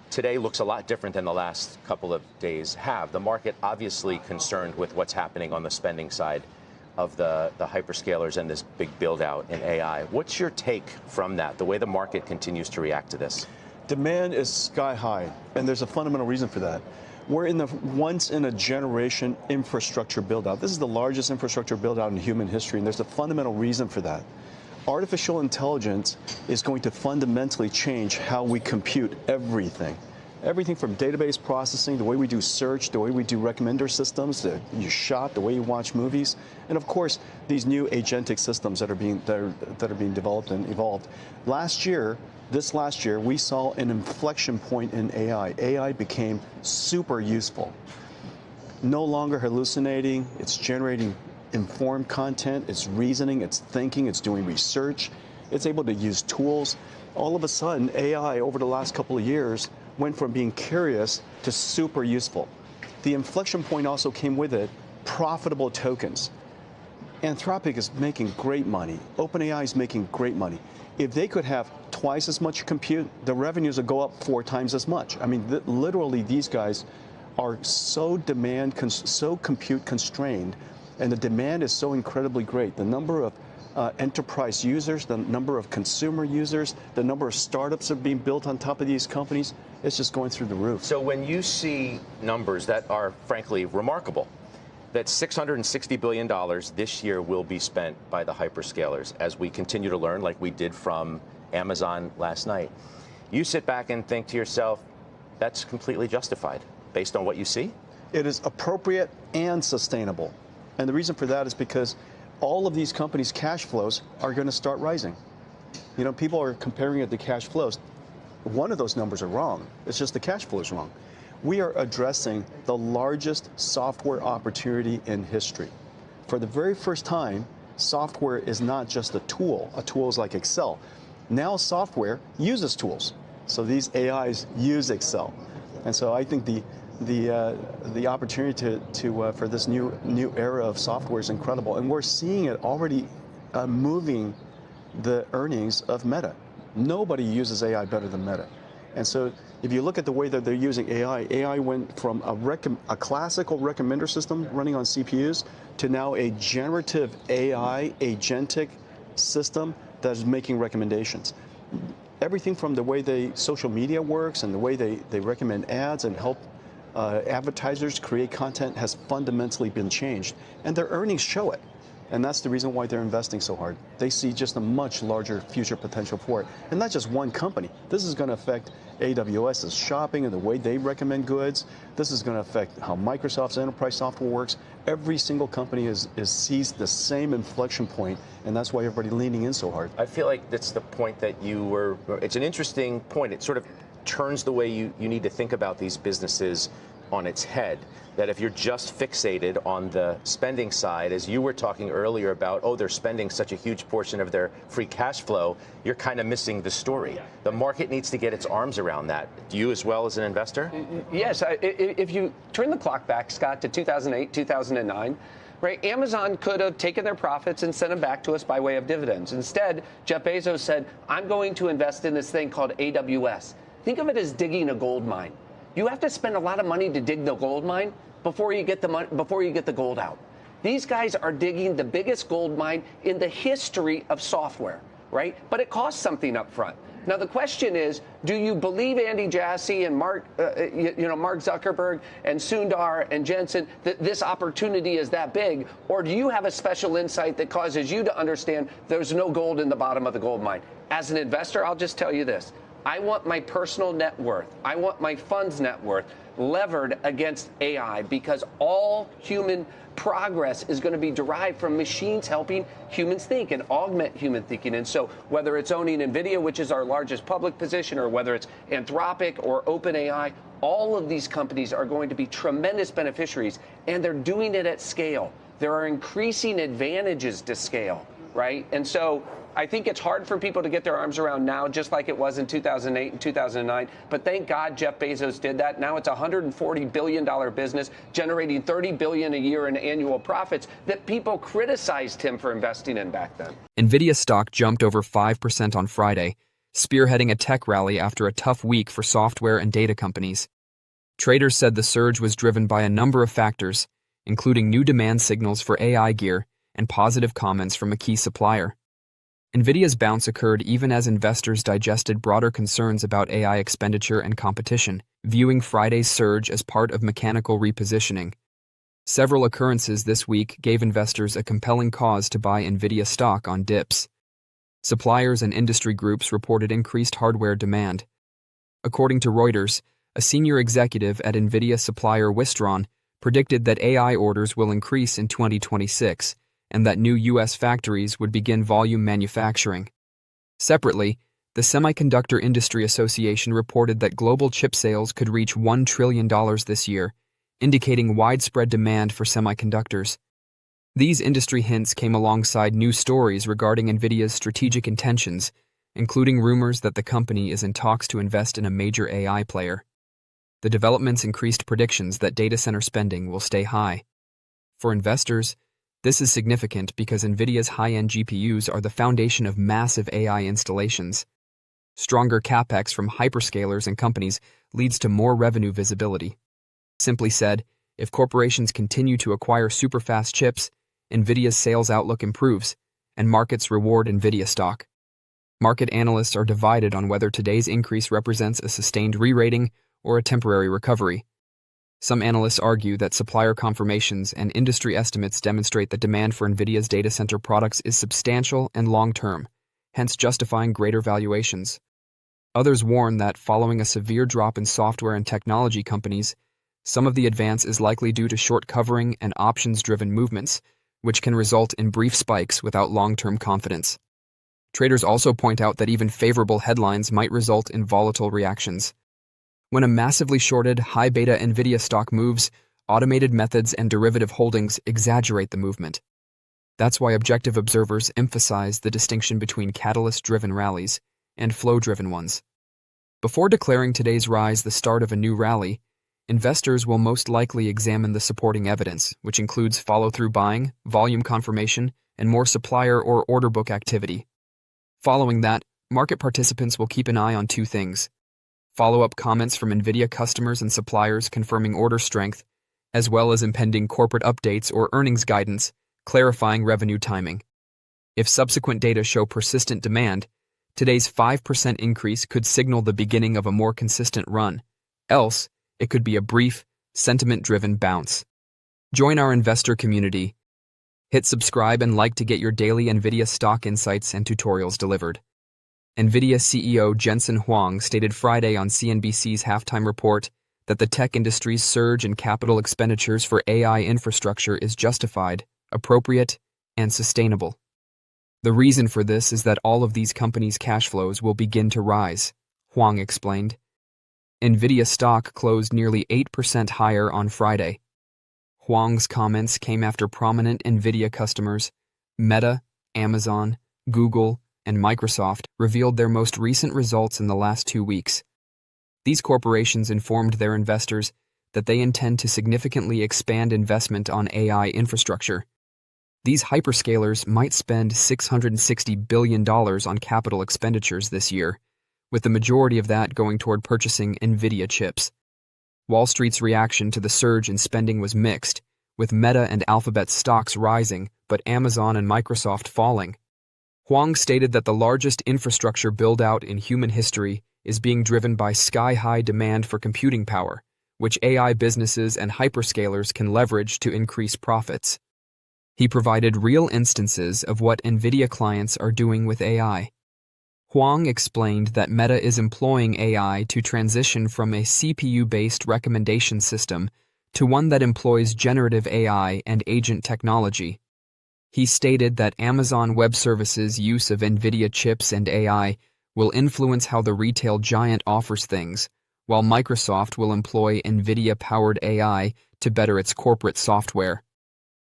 Today looks a lot different than the last couple of days have. The market obviously concerned with what's happening on the spending side of the hyperscalers and this big build out in AI. What's your take from that, the way the market continues to react to this? Demand is sky high, and there's a fundamental reason for that. We're in the once-in-a-generation infrastructure build-out. This is the largest infrastructure build-out in human history, and there's a fundamental reason for that. Artificial intelligence is going to fundamentally change how we compute everything. Everything from database processing, the way we do search, the way we do recommender systems, you shop, the way you watch movies, and of course, these new agentic systems that are being developed and evolved. This last year, we saw an inflection point in AI. AI became super useful. No longer hallucinating, it's generating informed content, it's reasoning, it's thinking, it's doing research, it's able to use tools. All of a sudden, AI over the last couple of years went from being curious to super useful. The inflection point also came with it, profitable tokens. Anthropic is making great money. OpenAI is making great money. If they could have twice as much compute, the revenues would go up 4 times as much. I mean, literally, these guys are so compute constrained, and the demand is so incredibly great. The number of enterprise users, the number of consumer users, the number of startups that are being built on top of these companies, it's just going through the roof. So when you see numbers that are, frankly, remarkable, that $660 billion this year will be spent by the hyperscalers as we continue to learn, like we did from Amazon last night. You sit back and think to yourself, that's completely justified based on what you see? It is appropriate and sustainable. And the reason for that is because all of these companies' cash flows are going to start rising. You know, people are comparing it to cash flows. One of those numbers are wrong. It's just the cash flow is wrong. We are addressing the largest software opportunity in history. For the very first time, software is not just a tool. A tool is like Excel. Now software uses tools. So these AIs use Excel. And so I think the opportunity for this new era of software is incredible. And we're seeing it already moving the earnings of Meta. Nobody uses AI better than Meta. And so if you look at the way that they're using AI, AI went from a classical recommender system running on CPUs to now a generative AI agentic system that is making recommendations. Everything from the way social media works and the way they recommend ads and help advertisers create content has fundamentally been changed. And their earnings show it. And that's the reason why they're investing so hard. They see just a much larger future potential for it. And not just one company. This is going to affect AWS's shopping and the way they recommend goods. This is going to affect how Microsoft's enterprise software works. Every single company sees the same inflection point, and that's why everybody's leaning in so hard. I feel like that's the point that it's an interesting point. It sort of turns the way you need to think about these businesses on its head. That if you're just fixated on the spending side, as you were talking earlier about, they're spending such a huge portion of their free cash flow, you're kind of missing the story. The market needs to get its arms around that. Do you as well as an investor? Yes. If you turn the clock back, Scott, to 2008, 2009, right, Amazon could have taken their profits and sent them back to us by way of dividends. Instead, Jeff Bezos said, I'm going to invest in this thing called AWS. Think of it as digging a gold mine. You have to spend a lot of money to dig the gold mine before you get the gold out. These guys are digging the biggest gold mine in the history of software, right? But it costs something up front. Now the question is, do you believe Andy Jassy and Mark Zuckerberg and Sundar and Jensen that this opportunity is that big, or do you have a special insight that causes you to understand there's no gold in the bottom of the gold mine? As an investor, I'll just tell you this. I want my personal net worth, I want my fund's net worth levered against AI, because all human progress is going to be derived from machines helping humans think and augment human thinking. And so whether it's owning Nvidia, which is our largest public position, or whether it's Anthropic or OpenAI, all of these companies are going to be tremendous beneficiaries, and they're doing it at scale. There are increasing advantages to scale, right? And so I think it's hard for people to get their arms around now, just like it was in 2008 and 2009. But thank God Jeff Bezos did that. Now it's a $140 billion business generating $30 billion a year in annual profits that people criticized him for investing in back then. Nvidia stock jumped over 5% on Friday, spearheading a tech rally after a tough week for software and data companies. Traders said the surge was driven by a number of factors, including new demand signals for AI gear and positive comments from a key supplier. Nvidia's bounce occurred even as investors digested broader concerns about AI expenditure and competition, viewing Friday's surge as part of mechanical repositioning. Several occurrences this week gave investors a compelling cause to buy Nvidia stock on dips. Suppliers and industry groups reported increased hardware demand. According to Reuters, a senior executive at Nvidia supplier Wistron predicted that AI orders will increase in 2026 and that new U.S. factories would begin volume manufacturing. Separately, the Semiconductor Industry Association reported that global chip sales could reach $1 trillion this year, indicating widespread demand for semiconductors. These industry hints came alongside new stories regarding Nvidia's strategic intentions, including rumors that the company is in talks to invest in a major AI player. The developments increased predictions that data center spending will stay high. For investors, this is significant because Nvidia's high-end GPUs are the foundation of massive AI installations. Stronger capex from hyperscalers and companies leads to more revenue visibility. Simply said, if corporations continue to acquire super-fast chips, Nvidia's sales outlook improves, and markets reward Nvidia stock. Market analysts are divided on whether today's increase represents a sustained re-rating or a temporary recovery. Some analysts argue that supplier confirmations and industry estimates demonstrate that demand for Nvidia's data center products is substantial and long-term, hence justifying greater valuations. Others warn that following a severe drop in software and technology companies, some of the advance is likely due to short covering and options-driven movements, which can result in brief spikes without long-term confidence. Traders also point out that even favorable headlines might result in volatile reactions. When a massively shorted, high-beta Nvidia stock moves, automated methods and derivative holdings exaggerate the movement. That's why objective observers emphasize the distinction between catalyst-driven rallies and flow-driven ones. Before declaring today's rise the start of a new rally, investors will most likely examine the supporting evidence, which includes follow-through buying, volume confirmation, and more supplier or order book activity. Following that, market participants will keep an eye on two things: follow-up comments from Nvidia customers and suppliers confirming order strength, as well as impending corporate updates or earnings guidance clarifying revenue timing. If subsequent data show persistent demand, today's 5% increase could signal the beginning of a more consistent run. Else, it could be a brief, sentiment-driven bounce. Join our investor community. Hit subscribe and like to get your daily Nvidia stock insights and tutorials delivered. Nvidia CEO Jensen Huang stated Friday on CNBC's halftime report that the tech industry's surge in capital expenditures for AI infrastructure is justified, appropriate, and sustainable. The reason for this is that all of these companies' cash flows will begin to rise, Huang explained. Nvidia stock closed nearly 8% higher on Friday. Huang's comments came after prominent Nvidia customers, Meta, Amazon, Google, and Microsoft, revealed their most recent results in the last 2 weeks. These corporations informed their investors that they intend to significantly expand investment on AI infrastructure. These hyperscalers might spend $660 billion on capital expenditures this year, with the majority of that going toward purchasing Nvidia chips. Wall Street's reaction to the surge in spending was mixed, with Meta and Alphabet stocks rising, but Amazon and Microsoft falling. Huang stated that the largest infrastructure build-out in human history is being driven by sky-high demand for computing power, which AI businesses and hyperscalers can leverage to increase profits. He provided real instances of what Nvidia clients are doing with AI. Huang explained that Meta is employing AI to transition from a CPU-based recommendation system to one that employs generative AI and agent technology. He stated that Amazon Web Services' use of Nvidia chips and AI will influence how the retail giant offers things, while Microsoft will employ Nvidia-powered AI to better its corporate software.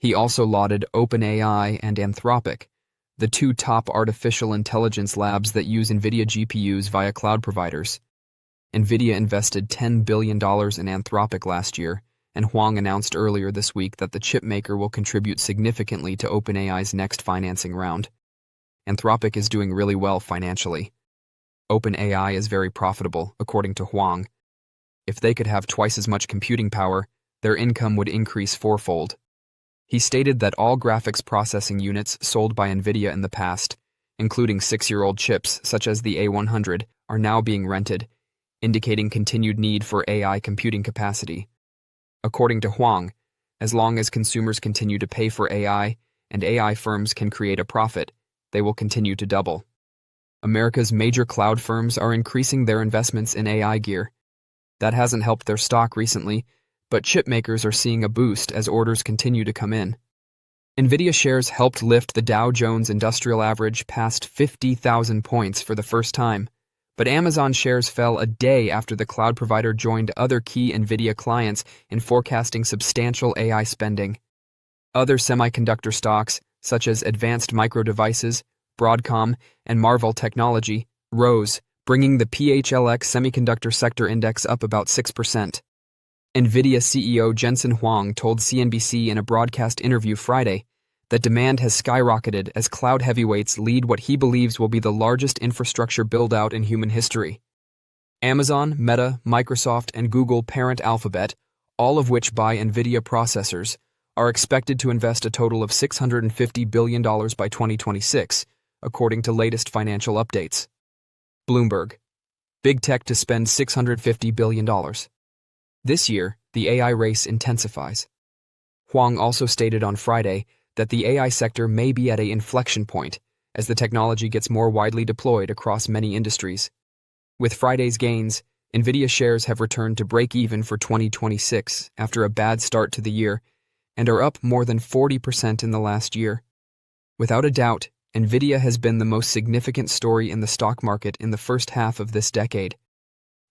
He also lauded OpenAI and Anthropic, the two top artificial intelligence labs that use Nvidia GPUs via cloud providers. Nvidia invested $10 billion in Anthropic last year, and Huang announced earlier this week that the chipmaker will contribute significantly to OpenAI's next financing round. Anthropic is doing really well financially. OpenAI is very profitable, according to Huang. If they could have twice as much computing power, their income would increase fourfold. He stated that all graphics processing units sold by Nvidia in the past, including 6-year-old chips such as the A100, are now being rented, indicating continued need for AI computing capacity. According to Huang, as long as consumers continue to pay for AI and AI firms can create a profit, they will continue to double. America's major cloud firms are increasing their investments in AI gear. That hasn't helped their stock recently, but chip makers are seeing a boost as orders continue to come in. Nvidia shares helped lift the Dow Jones Industrial Average past 50,000 points for the first time, but Amazon shares fell a day after the cloud provider joined other key Nvidia clients in forecasting substantial AI spending. Other semiconductor stocks, such as Advanced Micro Devices, Broadcom, and Marvell Technology, rose, bringing the PHLX semiconductor sector index up about 6%. Nvidia CEO Jensen Huang told CNBC in a broadcast interview Friday that demand has skyrocketed as cloud heavyweights lead what he believes will be the largest infrastructure build-out in human history. Amazon, Meta, Microsoft, and Google parent Alphabet, all of which buy Nvidia processors, are expected to invest a total of $650 billion by 2026, according to latest financial updates. Bloomberg. Big tech to spend $650 billion. This year, the AI race intensifies. Huang also stated on Friday that the AI sector may be at an inflection point as the technology gets more widely deployed across many industries. With Friday's gains, Nvidia shares have returned to break-even for 2026 after a bad start to the year and are up more than 40% in the last year. Without a doubt, Nvidia has been the most significant story in the stock market in the first half of this decade.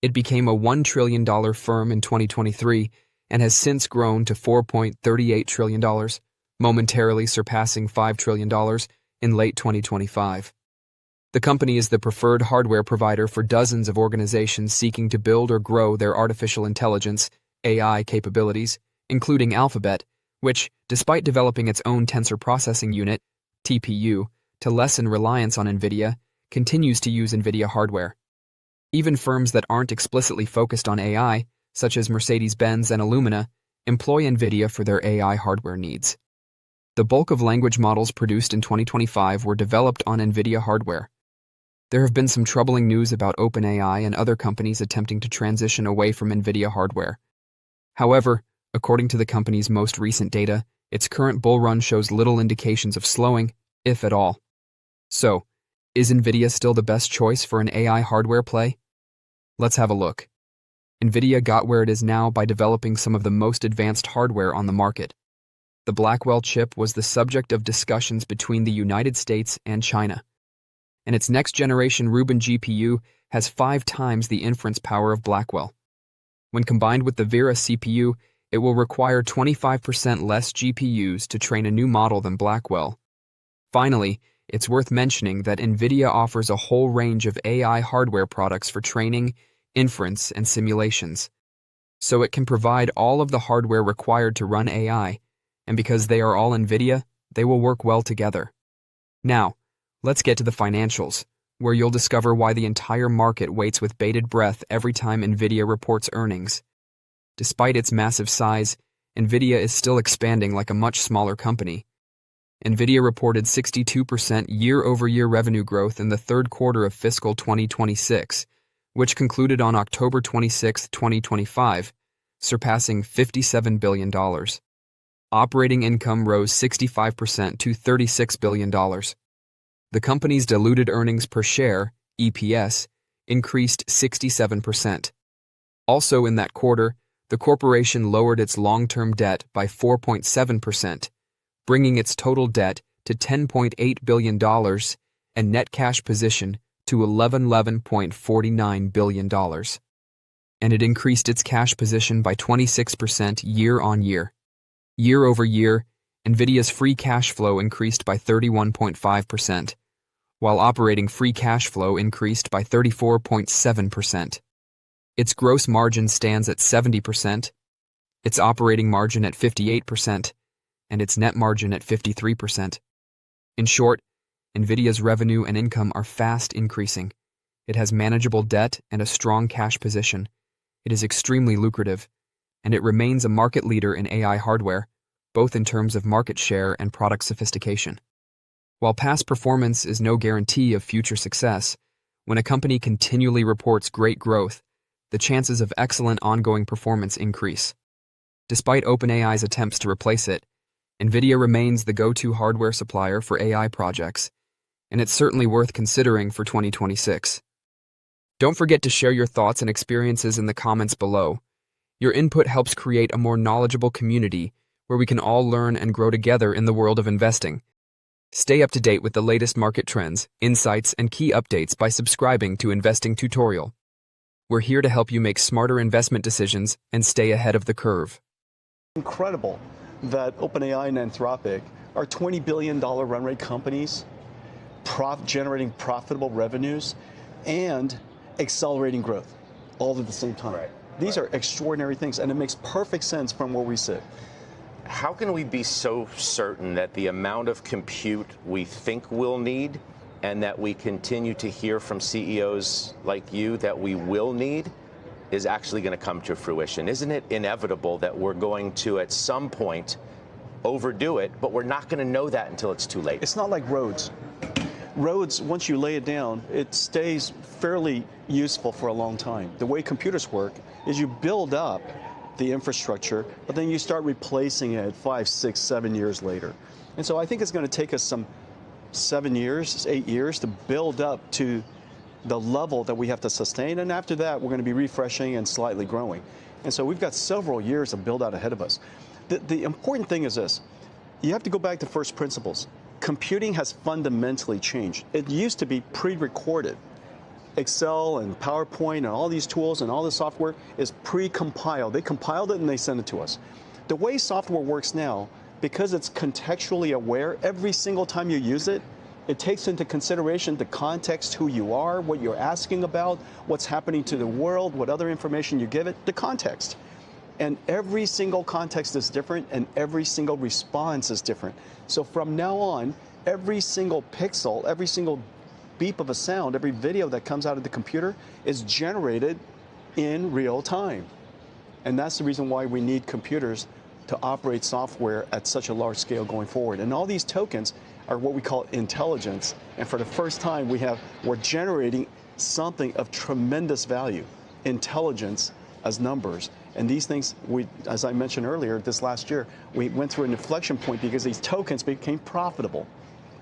It became a $1 trillion firm in 2023 and has since grown to $4.38 trillion, momentarily surpassing $5 trillion in late 2025. The company is the preferred hardware provider for dozens of organizations seeking to build or grow their artificial intelligence, AI capabilities, including Alphabet, which, despite developing its own tensor processing unit, TPU, to lessen reliance on Nvidia, continues to use Nvidia hardware. Even firms that aren't explicitly focused on AI, such as Mercedes-Benz and Illumina, employ Nvidia for their AI hardware needs. The bulk of language models produced in 2025 were developed on Nvidia hardware. There have been some troubling news about OpenAI and other companies attempting to transition away from Nvidia hardware. However, according to the company's most recent data, its current bull run shows little indications of slowing, if at all. So, is Nvidia still the best choice for an AI hardware play? Let's have a look. Nvidia got where it is now by developing some of the most advanced hardware on the market. The Blackwell chip was the subject of discussions between the United States and China. And its next-generation Rubin GPU has 5 times the inference power of Blackwell. When combined with the Vera CPU, it will require 25% less GPUs to train a new model than Blackwell. Finally, it's worth mentioning that Nvidia offers a whole range of AI hardware products for training, inference, and simulations. So it can provide all of the hardware required to run AI, and because they are all Nvidia, they will work well together. Now, let's get to the financials, where you'll discover why the entire market waits with bated breath every time Nvidia reports earnings. Despite its massive size, Nvidia is still expanding like a much smaller company. Nvidia reported 62% year-over-year revenue growth in the third quarter of fiscal 2026, which concluded on October 26, 2025, surpassing $57 billion. Operating income rose 65% to $36 billion. The company's diluted earnings per share, EPS, increased 67%. Also in that quarter, the corporation lowered its long-term debt by 4.7%, bringing its total debt to $10.8 billion and net cash position to $11.49 billion. And it increased its cash position by 26% year-on-year. Year-over-year, Nvidia's free cash flow increased by 31.5%, while operating free cash flow increased by 34.7%. Its gross margin stands at 70%, its operating margin at 58%, and its net margin at 53%. In short, Nvidia's revenue and income are fast increasing. It has manageable debt and a strong cash position. It is extremely lucrative, and it remains a market leader in AI hardware, both in terms of market share and product sophistication. While past performance is no guarantee of future success, when a company continually reports great growth, the chances of excellent ongoing performance increase. Despite OpenAI's attempts to replace it, Nvidia remains the go-to hardware supplier for AI projects, and it's certainly worth considering for 2026. Don't forget to share your thoughts and experiences in the comments below. Your input helps create a more knowledgeable community where we can all learn and grow together in the world of investing. Stay up to date with the latest market trends, insights, and key updates by subscribing to Investing Tutorial. We're here to help you make smarter investment decisions and stay ahead of the curve. Incredible that OpenAI and Anthropic are $20 billion run rate companies, generating profitable revenues, and accelerating growth all at the same time. These are extraordinary things, and it makes perfect sense from where we sit. How can we be so certain that the amount of compute we think we'll need and that we continue to hear from CEOs like you that we will need is actually going to come to fruition? Isn't it inevitable that we're going to, at some point, overdo it, but we're not going to know that until it's too late? It's not like roads. Roads, once you lay it down, it stays fairly useful for a long time. The way computers work is you build up the infrastructure, but then you start replacing it 5, 6, 7 years later. And so I think it's going to take us some 7 years, 8 years to build up to the level that we have to sustain. And after that, we're going to be refreshing and slightly growing. And so we've got several years of build out ahead of us. The important thing is this. You have to go back to first principles. Computing has fundamentally changed. It used to be pre-recorded. Excel and PowerPoint and all these tools and all the software is pre-compiled. They compiled it and they send it to us. The way software works now, because it's contextually aware, every single time you use it, it takes into consideration the context, who you are, what you're asking about, what's happening to the world, what other information you give it, the context. And every single context is different and every single response is different. So from now on, every single pixel, every single beep of a sound, every video that comes out of the computer is generated in real time. And that's the reason why we need computers to operate software at such a large scale going forward. And all these tokens are what we call intelligence. And for the first time, we're generating something of tremendous value, intelligence as numbers. And these things, as I mentioned earlier, this last year, we went through an inflection point because these tokens became profitable.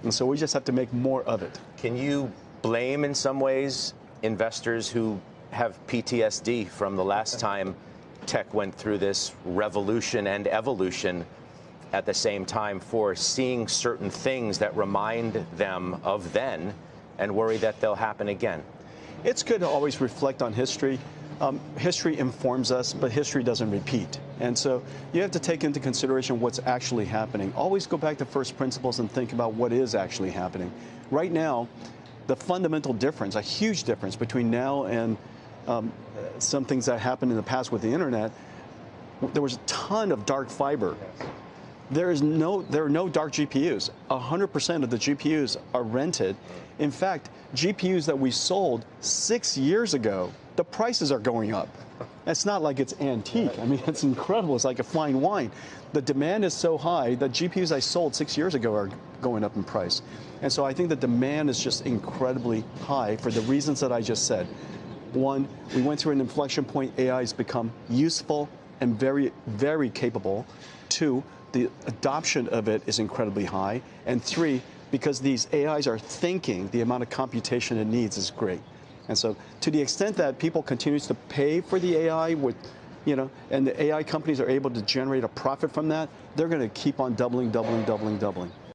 And so we just have to make more of it. Can you blame, in some ways, investors who have PTSD from the last time tech went through this revolution and evolution at the same time for seeing certain things that remind them of then and worry that they'll happen again? It's good to always reflect on history. History informs us, but history doesn't repeat. And so you have to take into consideration what's actually happening. Always go back to first principles and think about what is actually happening. Right now, the fundamental difference, a huge difference between now and some things that happened in the past with the internet, there was a ton of dark fiber. There are no dark GPUs. 100% of the GPUs are rented. In fact, GPUs that we sold 6 years ago, the prices are going up. It's not like it's antique. I mean, it's incredible. It's like a fine wine. The demand is so high that GPUs I sold 6 years ago are going up in price. And so I think the demand is just incredibly high for the reasons that I just said. One, we went through an inflection point. AI has become useful and very, very capable. Two, the adoption of it is incredibly high. And three, because these AIs are thinking, the amount of computation it needs is great. And so to the extent that people continue to pay for the AI and the AI companies are able to generate a profit from that, they're going to keep on doubling.